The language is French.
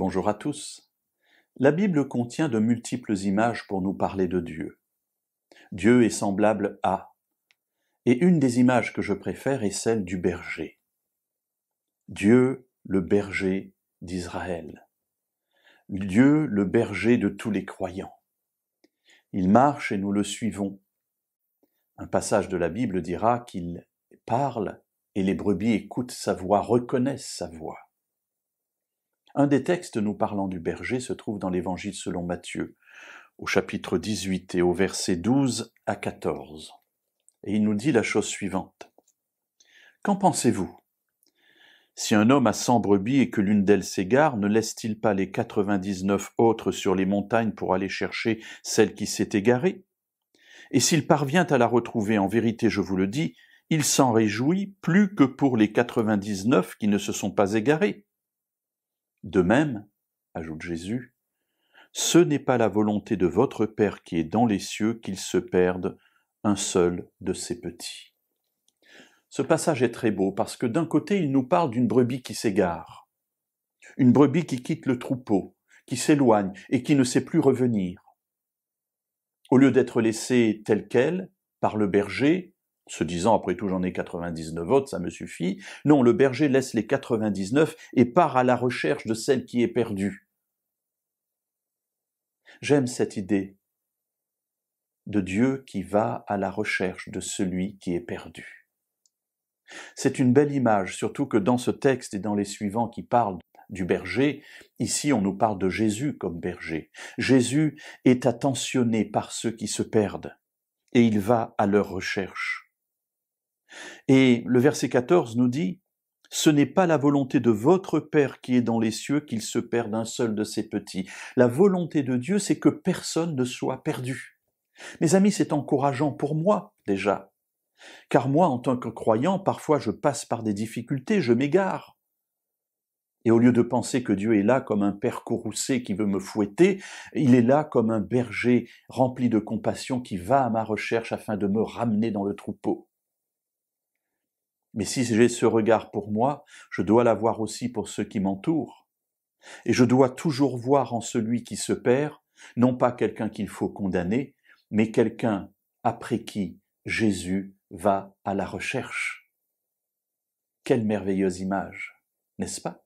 Bonjour à tous. La Bible contient de multiples images pour nous parler de Dieu. Dieu est semblable à. Et une des images que je préfère est celle du berger. Dieu, le berger d'Israël. Dieu, le berger de tous les croyants. Il marche et nous le suivons. Un passage de la Bible dira qu'il parle et les brebis écoutent sa voix, reconnaissent sa voix. Un des textes nous parlant du berger se trouve dans l'Évangile selon Matthieu, au chapitre 18 et au verset 12 à 14. Et il nous dit la chose suivante. « Qu'en pensez-vous ? Si un homme a 100 brebis et que l'une d'elles s'égare, ne laisse-t-il pas les 99 autres sur les montagnes pour aller chercher celle qui s'est égarée ? Et s'il parvient à la retrouver, en vérité, je vous le dis, il s'en réjouit plus que pour les 99 qui ne se sont pas égarés. De même, ajoute Jésus, ce n'est pas la volonté de votre Père qui est dans les cieux qu'il se perde un seul de ses petits. » Ce passage est très beau parce que d'un côté, il nous parle d'une brebis qui s'égare, une brebis qui quitte le troupeau, qui s'éloigne et qui ne sait plus revenir. Au lieu d'être laissée telle qu'elle par le berger, se disant après tout j'en ai 99 autres, ça me suffit, non, le berger laisse les 99 et part à la recherche de celle qui est perdue. J'aime cette idée de Dieu qui va à la recherche de celui qui est perdu. C'est une belle image, surtout que dans ce texte et dans les suivants qui parlent du berger, ici on nous parle de Jésus comme berger. Jésus est attentionné par ceux qui se perdent et il va à leur recherche. Et le verset 14 nous dit « Ce n'est pas la volonté de votre Père qui est dans les cieux qu'il se perde un seul de ses petits. » La volonté de Dieu, c'est que personne ne soit perdu. Mes amis, c'est encourageant pour moi déjà. Car moi, en tant que croyant, parfois je passe par des difficultés, je m'égare. Et au lieu de penser que Dieu est là comme un père courroucé qui veut me fouetter, il est là comme un berger rempli de compassion qui va à ma recherche afin de me ramener dans le troupeau. Mais si j'ai ce regard pour moi, je dois l'avoir aussi pour ceux qui m'entourent. Et je dois toujours voir en celui qui se perd, non pas quelqu'un qu'il faut condamner, mais quelqu'un après qui Jésus va à la recherche. Quelle merveilleuse image, n'est-ce pas ?